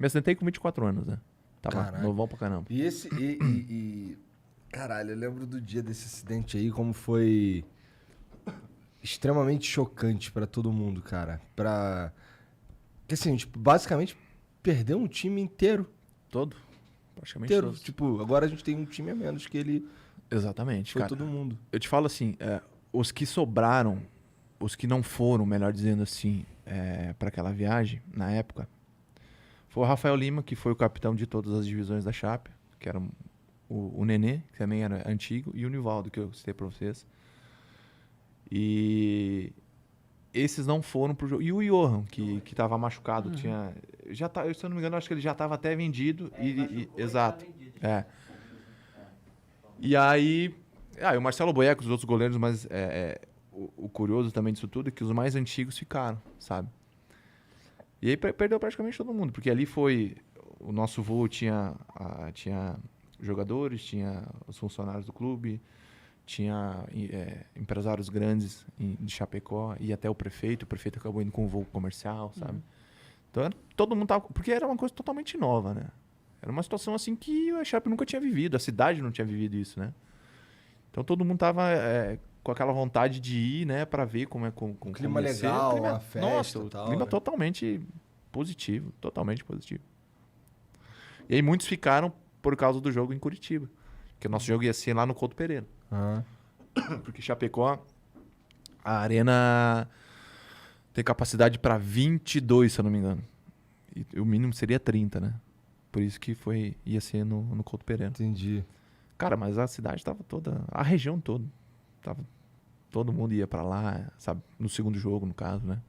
Me acidentei com 24 anos, né? Tava Caraca. novão pra caramba. E esse. Caralho, eu lembro do dia desse acidente aí, como foi extremamente chocante pra todo mundo, cara. Porque assim, tipo, basicamente perdeu um time inteiro. Todo? Praticamente Inteiro. todos. Tipo, agora a gente tem um time a menos que ele Exatamente, foi cara. todo mundo. Eu te falo assim, os que sobraram, os que não foram, melhor dizendo assim, para aquela viagem, na época, foi o Rafael Lima, que foi o capitão de todas as divisões da Chape, que era o Nenê, que também era antigo, e o Nivaldo, que eu citei pra vocês. E esses não foram pro jogo. E o Johan, que tava machucado, tinha... Já tá, se eu não me engano, acho que ele já tava até vendido. Exato. É. E aí... e o Marcelo Boeco, os outros goleiros, mas o curioso também disso tudo é que os mais antigos ficaram, sabe? E aí perdeu praticamente todo mundo, porque ali foi... O nosso voo tinha jogadores, tinha os funcionários do clube, tinha empresários grandes de Chapecó, e até o prefeito acabou indo com um voo comercial, sabe? Então todo mundo tava... Porque era uma coisa totalmente nova, né? Era uma situação assim que a Chape nunca tinha vivido, a cidade não tinha vivido isso, né? Então todo mundo tava com aquela vontade de ir, né, pra ver como é... Um clima legal, a festa nossa, e tal. clima né? totalmente positivo, totalmente positivo. E aí muitos ficaram por causa do jogo em Curitiba, porque o nosso jogo ia ser lá no Couto Pereira. Aham. Porque Chapecó, a arena tem capacidade para 22, se eu não me engano. E o mínimo seria 30, né? Por isso que ia ser no Couto Pereira. Entendi. Cara, mas a cidade tava toda... A região toda. Todo mundo ia para lá, sabe? No segundo jogo, no caso, né?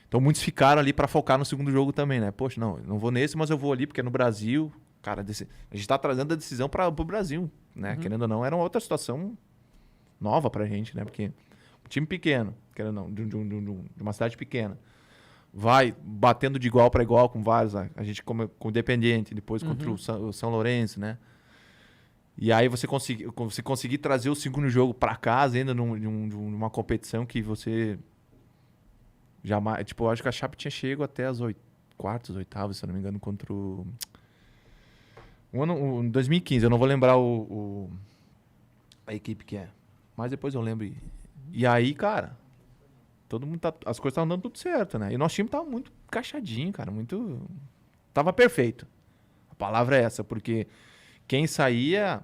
Então muitos ficaram ali para focar no segundo jogo também, né? Poxa, não vou nesse, mas eu vou ali porque é no Brasil. Cara, a gente tá trazendo a decisão pro Brasil, né? Querendo ou não, era uma outra situação nova pra gente, né? Porque um time pequeno, querendo ou não, de uma cidade pequena, vai batendo de igual para igual com vários, a gente com o Independiente, depois contra o São Lourenço, né? E aí você conseguir trazer o segundo jogo para casa ainda numa competição que você jamais... Tipo, eu acho que a Chape tinha chego até as quartas, oitavas, se eu não me engano, contra o... Em 2015, eu não vou lembrar a equipe que é. Mas depois eu lembro. E aí, cara, todo mundo as coisas estavam dando tudo certo, né? E nosso time tava muito encaixadinho, cara, muito... Tava perfeito. A palavra é essa, porque quem saía,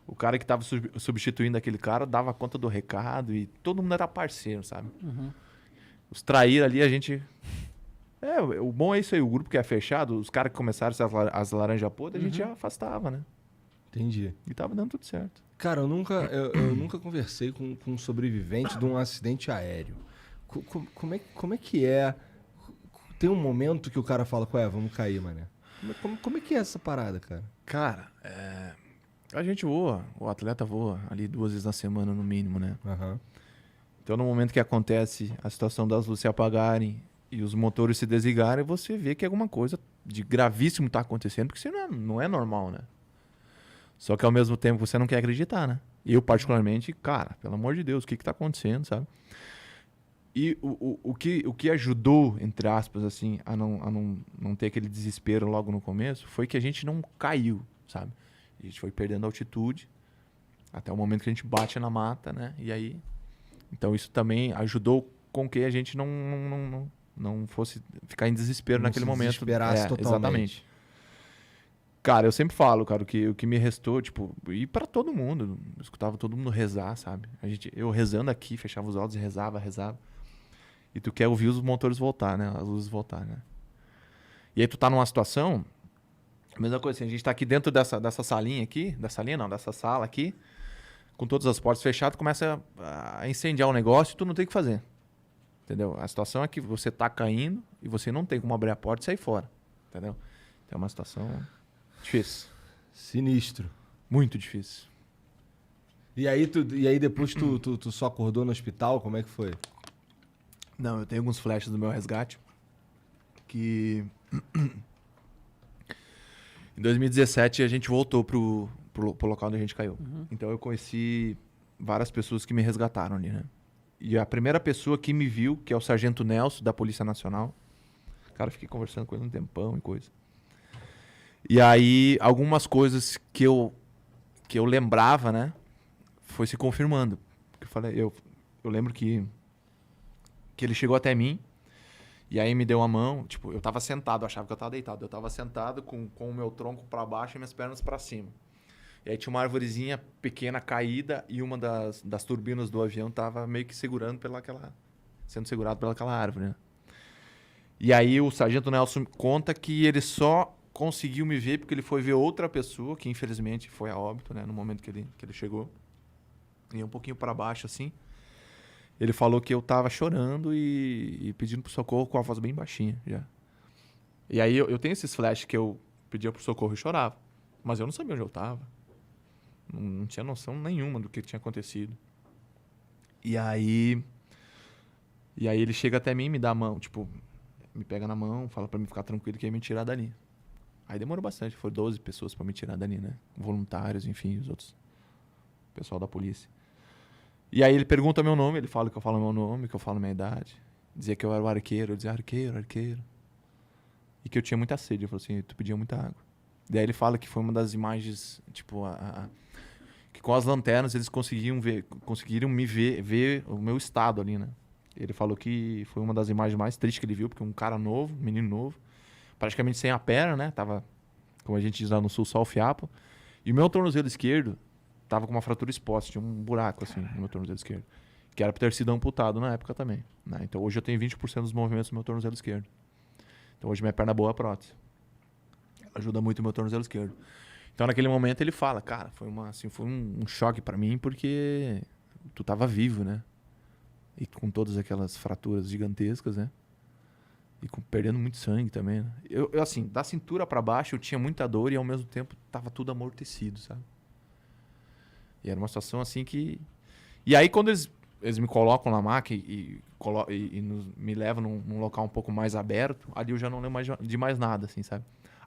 o cara que tava substituindo aquele cara, dava conta do recado e todo mundo era parceiro, sabe? Os traíra ali, a gente... o bom é isso aí, o grupo que é fechado, os caras que começaram as laranjas podres, a gente já afastava, né? Entendi. E tava dando tudo certo. Cara, eu nunca conversei com um sobrevivente de um acidente aéreo. Como é que é? Tem um momento que o cara fala, vamos cair, mané. Como é que é essa parada, cara? Cara, a gente voa, o atleta voa ali 2 vezes na semana no mínimo, né? Aham. Então no momento que acontece a situação das luzes se apagarem e os motores se desligarem, você vê que alguma coisa de gravíssimo está acontecendo, porque isso não é normal, né? Só que ao mesmo tempo você não quer acreditar, né? Eu particularmente, cara, pelo amor de Deus, o que está acontecendo, sabe? E o que ajudou, entre aspas, assim, a não ter aquele desespero logo no começo, foi que a gente não caiu, sabe? A gente foi perdendo altitude até o momento que a gente bate na mata, né? E aí... Então isso também ajudou com que a gente não fosse ficar em desespero naquele momento. Desesperasse totalmente. Exatamente. Cara, eu sempre falo, cara, o que me restou, tipo, e pra todo mundo, eu escutava todo mundo rezar, sabe? Eu rezando aqui, fechava os olhos e rezava. E tu quer ouvir os motores voltar, né? As luzes voltar, né? E aí tu tá numa situação, a mesma coisa assim, a gente tá aqui dentro dessa salinha aqui, dessa sala aqui, com todas as portas fechadas, começa a incendiar o negócio e tu não tem o que fazer. Entendeu? A situação é que você tá caindo e você não tem como abrir a porta e sair fora. Entendeu? Então é uma situação difícil. Sinistro. Muito difícil. E aí depois tu só acordou no hospital? Como é que foi? Não, eu tenho alguns flashes do meu resgate que... Em 2017 a gente voltou pro local onde a gente caiu. Então eu conheci várias pessoas que me resgataram ali, né? E a primeira pessoa que me viu, que é o Sargento Nelson, da Polícia Nacional. Cara, fiquei conversando com ele um tempão e coisa. E aí, algumas coisas que eu lembrava, né? Foi se confirmando. Eu lembro que ele chegou até mim e aí me deu a mão. Tipo, eu tava sentado, eu achava que eu tava deitado. Eu tava sentado com o meu tronco para baixo e minhas pernas para cima. E aí tinha uma arvorezinha pequena caída e uma das turbinas do avião tava meio que sendo segurado pelaquela árvore, né? E aí o sargento Nelson conta que ele só conseguiu me ver porque ele foi ver outra pessoa, que infelizmente foi a óbito, né? No momento que ele chegou. E um pouquinho para baixo, assim. Ele falou que eu tava chorando e pedindo pro socorro com a voz bem baixinha, já. E aí eu tenho esses flashes que eu pedia pro socorro e chorava. Mas eu não sabia onde eu tava. Não tinha noção nenhuma do que tinha acontecido. E aí ele chega até mim e me dá a mão, tipo, me pega na mão, fala pra mim ficar tranquilo que ia me tirar dali. Aí demorou bastante, foram 12 pessoas pra me tirar dali, né? Voluntários, enfim, os outros, pessoal da polícia. E aí ele pergunta meu nome, ele fala que eu falo meu nome, que eu falo minha idade. Dizia que eu era o arqueiro, eu dizia arqueiro. E que eu tinha muita sede, eu falei assim, tu pedia muita água. Daí ele fala que foi uma das imagens, tipo, que com as lanternas eles conseguiram me ver o meu estado ali, né? Ele falou que foi uma das imagens mais tristes que ele viu, porque um cara novo, um menino novo, praticamente sem a perna, né? Tava, como a gente diz lá no sul, só o fiapo. E o meu tornozelo esquerdo tava com uma fratura exposta, tinha um buraco assim no meu tornozelo esquerdo, que era pra ter sido amputado na época também, né? Então hoje eu tenho 20% dos movimentos do meu tornozelo esquerdo. Então hoje minha perna boa é a prótese. Ajuda muito o meu tornozelo esquerdo. Então naquele momento ele fala, cara, foi um choque pra mim porque tu tava vivo, né? E com todas aquelas fraturas gigantescas, né? E perdendo muito sangue também, né? Eu assim, da cintura pra baixo eu tinha muita dor e ao mesmo tempo tava tudo amortecido, sabe? E era uma situação assim que... E aí quando eles me colocam na maca me levam num local um pouco mais aberto, ali eu já não lembro de mais nada, assim, sabe?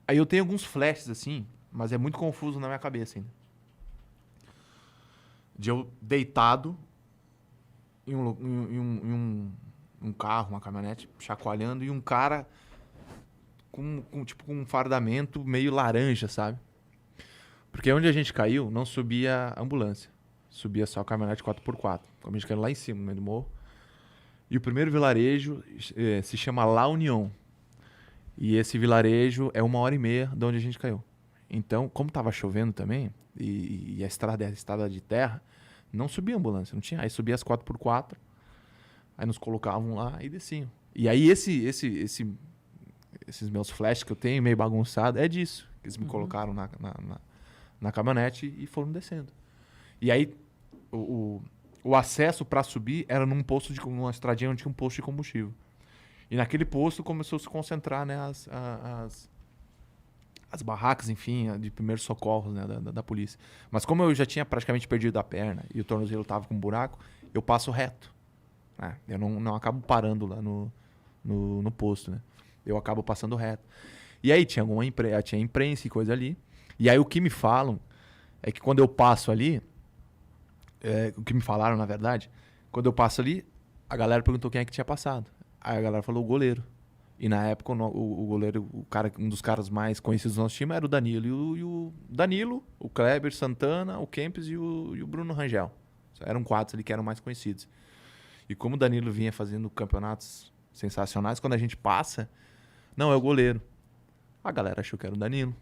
Aí eu tenho alguns flashes, assim, mas é muito confuso na minha cabeça ainda. De eu deitado em um carro, uma caminhonete, chacoalhando, e um cara com um fardamento meio laranja, sabe? Porque onde a gente caiu, não subia ambulância. Subia só a caminhonete 4x4. Como a gente caiu lá em cima, no meio do morro. E o primeiro vilarejo se chama La Union. E esse vilarejo é 1h30 de onde a gente caiu. Então, como estava chovendo também, e a estrada era estrada de terra, não subia ambulância, não tinha. Aí subia as 4x4, aí nos colocavam lá e desciam. E aí esses meus flashes que eu tenho, meio bagunçado, é disso. Que eles me colocaram na caminhonete e foram descendo. E aí o acesso para subir era numa estradinha onde tinha um posto de combustível. E naquele posto começou a se concentrar, né, as barracas, enfim, de primeiros socorros, né, da polícia. Mas como eu já tinha praticamente perdido a perna e o tornozelo estava com um buraco, eu passo reto. Né? Eu não acabo parando lá no posto, né? Eu acabo passando reto. E aí tinha tinha imprensa e coisa ali. E aí o que me falam é que quando eu passo ali, o que me falaram, na verdade, quando eu passo ali, a galera perguntou quem é que tinha passado. Aí a galera falou o goleiro. E na época o goleiro, um dos caras mais conhecidos do nosso time era o Danilo. E o Danilo, o Kleber Santana, o Kempis e o Bruno Rangel. Eram 4 ali que eram mais conhecidos. E como o Danilo vinha fazendo campeonatos sensacionais, quando a gente passa, não, é o goleiro. A galera achou que era o Danilo.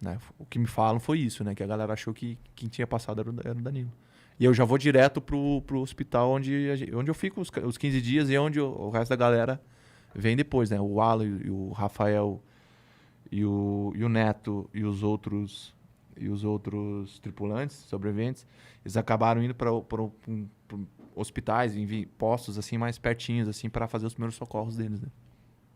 Né? O que me falam foi isso, né? Que a galera achou que quem tinha passado era o Danilo. E eu já vou direto pro hospital onde eu fico os 15 dias e onde o resto da galera vem depois, né? O Alan e o Rafael e o Neto e os outros tripulantes, sobreviventes, eles acabaram indo para hospitais, postos assim mais pertinhos assim para fazer os primeiros socorros deles, né?